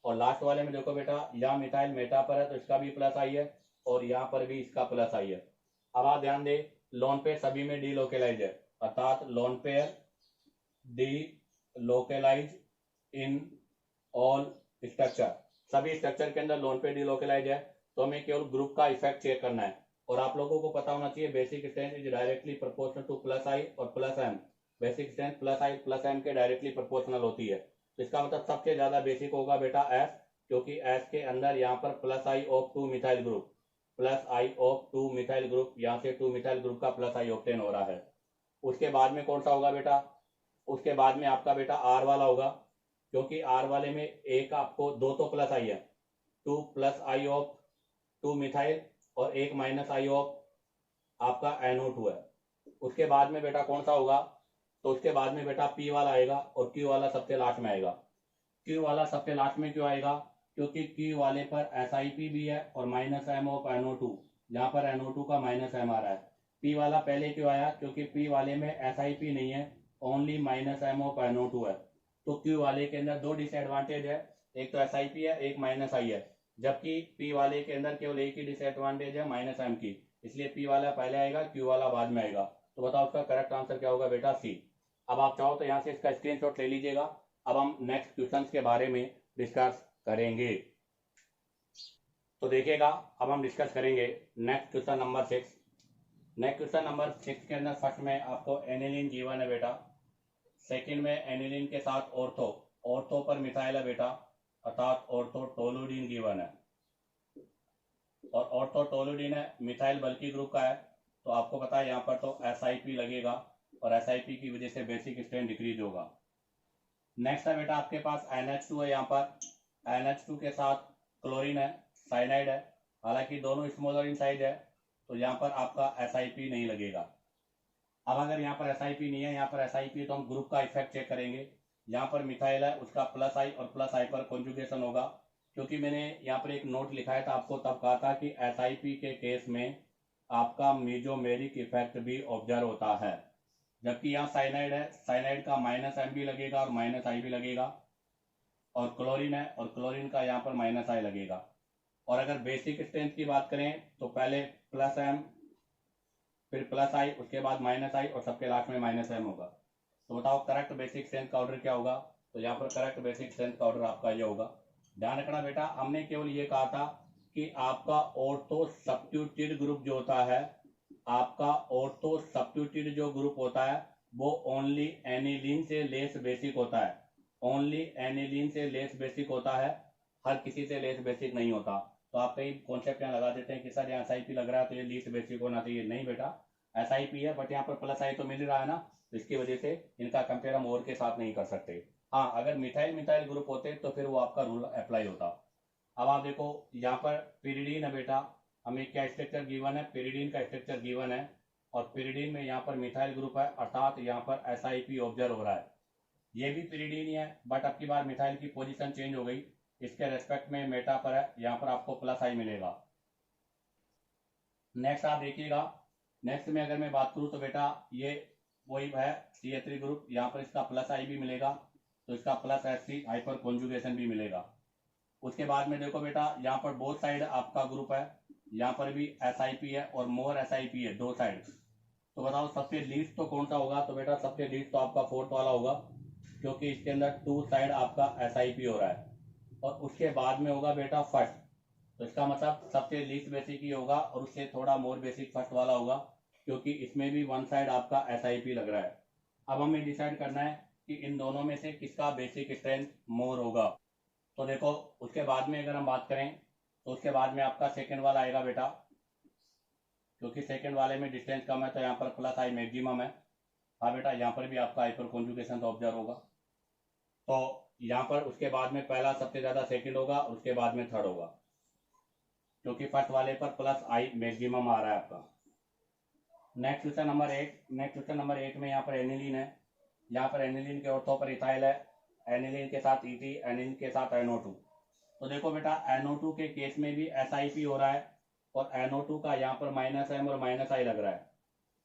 और लास्ट वाले में देखो बेटा यहाँ मिथाइल मेटा पर है तो इसका भी प्लस आई है और यहाँ पर भी इसका प्लस आई है। अब आप ध्यान दे लोन पेयर सभी में डी लोकेलाइज है, अर्थात lone pair D localise in all structure, सभी स्ट्रक्चर के अंदर लोन पेयर डी लोकेलाइज है। तो हमें केवल ग्रुप का इफेक्ट चेक करना है और आप लोगों को पता होना चाहिए basic strength is directly proportional to plus I और plus M. Basic strength plus I plus M के डायरेक्टली प्रोपोर्शनल होती है। तो इसका मतलब सबसे ज्यादा बेसिक होगा बेटा एस, क्योंकि एस के अंदर यहाँ पर plus I of 2 methyl group, plus I of 2 methyl group, यहाँ से 2 मिथाइल ग्रुप का प्लस आई ऑप्टेन हो रहा है। उसके बाद में कौन सा होगा बेटा, उसके बाद में आपका बेटा आर वाला होगा, क्योंकि आर वाले में एक आपको दो तो प्लस आई है, 2 प्लस आई ऑफ 2 मिथाइल और एक माइनस आई ऑफ आपका NO2 है। उसके बाद में बेटा कौन सा होगा, तो उसके बाद में बेटा P वाला आएगा और Q वाला सबसे लास्ट में आएगा। Q वाला सबसे लास्ट में क्यों आएगा, क्योंकि Q वाले पर SIP भी है और -M ऑफ NO2, जहां पर NO2 का -M आ रहा है। P वाला पहले क्यों आया, क्योंकि P वाले में SIP नहीं है, ओनली -M ऑफ NO2 है। तो Q वाले के अंदर दो डिसएडवांटेज है, एक तो SIP है, एक -I है, जबकि P वाले के अंदर केवल एक ही डिसएडवांटेज है -M की, इसलिए P वाला पहले आएगा, Q वाला बाद में आएगा। तो बताओ उसका करेक्ट आंसर क्या होगा बेटा, सी। अब आप चाहो तो यहाँ से इसका स्क्रीनशॉट ले लीजिएगा। अब हम नेक्स्ट क्वेश्चन के बारे में डिस्कस करेंगे। तो देखिएगा अब हम डिस्कस करेंगे next question number 6। Next question number 6 के अंदर फर्स्ट में आपको एनिलीन गिवन है बेटा, सेकंड में एनिलीन के साथ ऑर्थो, ऑर्थो पर मिथाइल है बेटा, अर्थात ऑर्थोटोलुडीन गिवन है, और ऑर्थोटोलुडीन है मिथाइल बल्कि ग्रुप का है। तो आपको पता है यहाँ पर तो SIP लगेगा और SIP की वजह से बेसिक स्ट्रेंथ डिक्रीज होगा। नेक्स्ट है बेटा आपके पास NH2 है, यहाँ पर NH2 के साथ क्लोरीन है, साइनाइड है, हालांकि दोनों स्मॉलर इन साइज है, तो यहाँ पर आपका SIP नहीं लगेगा। अब अगर यहाँ पर SIP नहीं है, यहाँ पर SIP है, तो हम ग्रुप का इफेक्ट चेक करेंगे। यहाँ पर मिथाइल है, उसका प्लस आई और प्लस आई पर कॉन्जुगेशन होगा, क्योंकि मैंने यहाँ पर एक नोट लिखा है था आपको, तब कहा था कि SIP के केस में आपका मेजोमेरिक इफेक्ट भी ऑब्जर्व होता है, जबकि यहाँ साइनाइड है, साइनाइड का -M भी लगेगा और -I भी लगेगा, और क्लोरीन है और क्लोरीन का यहाँ पर -I लगेगा। और अगर बेसिक स्ट्रेंथ की बात करें तो पहले +M फिर +I, उसके बाद -I और सबके लास्ट में -M होगा। तो बताओ करेक्ट बेसिक स्ट्रेंथ का ऑर्डर क्या होगा। तो यहाँ पर करेक्ट बेसिक स्ट्रेंथ का ऑर्डर आपका ये होगा। ध्यान रखना बेटा, हमने केवल ये कहा था कि आपका ऑर्थो सब्स्टिट्यूटेड ग्रुप जो होता है, आपका ऑर्थो सब्स्टिट्यूटेड जो ग्रुप होता है वो ओनली एनिलीन से लेस बेसिक होता है, ओनली एनिलीन से लेस बेसिक होता है, हर किसी से लेस बेसिक नहीं होता। तो आप कई कॉन्सेप्ट यहाँ लगा देते हैं कि सर यहाँ SIP लग रहा है तो ये लीस्ट बेसिक होना चाहिए। नहीं बेटा, SIP है बट यहाँ पर प्लस आई तो मिल रहा है ना, तो इसकी वजह से इनका कंपेयर हम और के साथ नहीं कर सकते। हाँ, अगर मिथाइल मिथाइल ग्रुप होते तो फिर वो आपका रूल अप्लाई होता। अब आप देखो यहाँ पर पिरिडीन है बेटा, हमें क्या स्ट्रक्चर गिवन है, पिरिडीन का स्ट्रक्चर गिवन है, और पिरिडीन में यहाँ पर मिथाइल ग्रुप है, अर्थात यहाँ पर SIP ऑब्जर्व हो रहा है। ये भी पिरिडीन ही है बट अब की बार मिथाइल की पोजीशन चेंज हो गई, इसके रेस्पेक्ट में मेटा पर है, यहाँ पर आपको प्लस आई मिलेगा। नेक्स्ट आप देखिएगा, नेक्स्ट में अगर मैं बात करूं तो बेटा ये वही है CH3 ग्रुप, यहाँ पर इसका प्लस आई भी मिलेगा, तो इसका प्लस SC हाइपर कॉन्जुगेशन भी मिलेगा। उसके बाद में देखो बेटा यहाँ पर बोथ साइड आपका ग्रुप है, यहाँ पर भी SIP है और मोर SIP है, दो साइड। तो बताओ सबसे लीस्ट तो कौन सा होगा, तो बेटा सबसे लीस्ट तो आपका फोर्थ वाला होगा, क्योंकि इसके अंदर टू साइड आपका SIP हो रहा है। और उसके बाद में होगा बेटा फर्स्ट, तो इसका मतलब सबसे लीस्ट बेसिक ही होगा और उससे थोड़ा मोर बेसिक फर्स्ट वाला होगा, क्योंकि इसमें भी वन साइड आपका SIP लग रहा है। अब हमें डिसाइड करना है कि इन दोनों में से किसका बेसिक स्ट्रेंथ मोर होगा। तो देखो उसके बाद में अगर हम बात करें तो उसके बाद में आपका सेकेंड वाला आएगा बेटा, क्योंकि सेकेंड वाले में डिस्टेंस कम है तो यहाँ पर प्लस आई मैक्सिमम है। हाँ बेटा, यहाँ पर भी आपका हाइपर कॉन्जुगेशन ऑब्जर्व होगा। तो यहाँ पर उसके बाद में पहला सबसे ज्यादा सेकंड होगा और उसके बाद में थर्ड होगा, क्योंकि फर्स्ट वाले पर प्लस आई मैक्सिमम आ रहा है आपका। Next question number 8, next question number 8 में यहाँ पर एनिलीन है, यहाँ पर एनिलीन के ऑर्थो पर इथाइल है, एनिलीन के साथ ET, एनिलीन के साथ NO2। तो देखो बेटा NO2 के केस में भी SIP हो रहा है और NO2 का यहाँ पर -M और -I लग रहा है,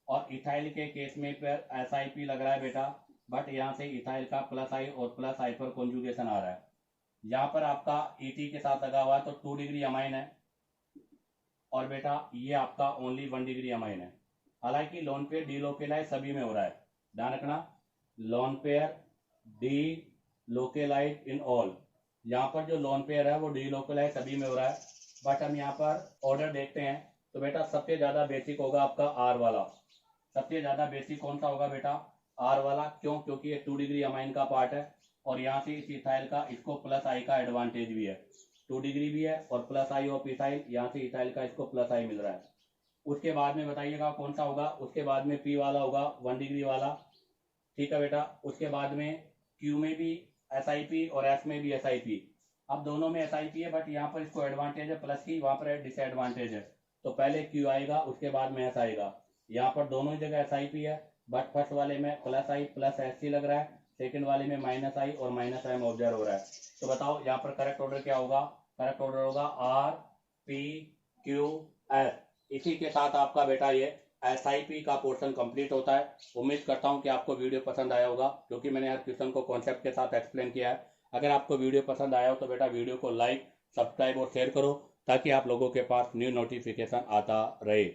और इथाइल के केस में पर SIP लग रहा है बेटा, बट यहाँ से इथाइल का प्लस आई और प्लस आई पर कॉन्जुगेशन आ रहा है। यहाँ पर आपका ET के साथ लगा हुआ है तो 2 डिग्री अमाइन है, और बेटा ये आपका ओनली 1 डिग्री अमाइन है। हालांकि लोन पेयर डीलोकेलाइज सभी में हो रहा है, ध्यान रखना, लोन पेयर डीलोकेलाइज इन ऑल, यहाँ पर जो लोन पेयर है वो डीलोकेलाइज सभी में हो रहा है। बट हम यहाँ पर ऑर्डर देखते हैं तो बेटा सबसे ज्यादा बेसिक होगा आपका R वाला, सबसे ज्यादा बेसिक कौन सा होगा बेटा, R वाला। क्यों, क्योंकि ये 2 डिग्री अमाइन का पार्ट है और यहाँ से इस इथाइल का इसको प्लस आई का एडवांटेज भी है, 2 डिग्री भी है और प्लस आई ऑफ इथाइल, यहाँ से इथाइल का इसको प्लस आई मिल रहा है। उसके बाद में बताइएगा कौन सा होगा, उसके बाद में P वाला होगा 1 डिग्री वाला, ठीक है बेटा। उसके बाद में Q में भी SIP और S में भी SIP, अब दोनों में SIP है बट यहाँ पर इसको एडवांटेज है प्लस की, वहां पर डिसएडवांटेज है, तो पहले Q आएगा उसके बाद में S आएगा। यहाँ पर दोनों जगह SIP है बट फर्स्ट वाले में प्लस आई प्लस SC लग रहा है, सेकंड वाले में -I और -M ऑब्जर्व हो रहा है। तो बताओ यहाँ पर करेक्ट ऑर्डर क्या होगा, करेक्ट ऑर्डर होगा RPQS। इसी के साथ आपका बेटा ये SIP का पोर्शन कंप्लीट होता है। उम्मीद करता हूँ कि आपको वीडियो पसंद आया होगा, क्योंकि मैंने हर क्वेश्चन को कॉन्सेप्ट के साथ एक्सप्लेन किया है। अगर आपको वीडियो पसंद आया हो तो बेटा वीडियो को लाइक, सब्सक्राइब और शेयर करो, ताकि आप लोगों के पास न्यू नोटिफिकेशन आता रहे।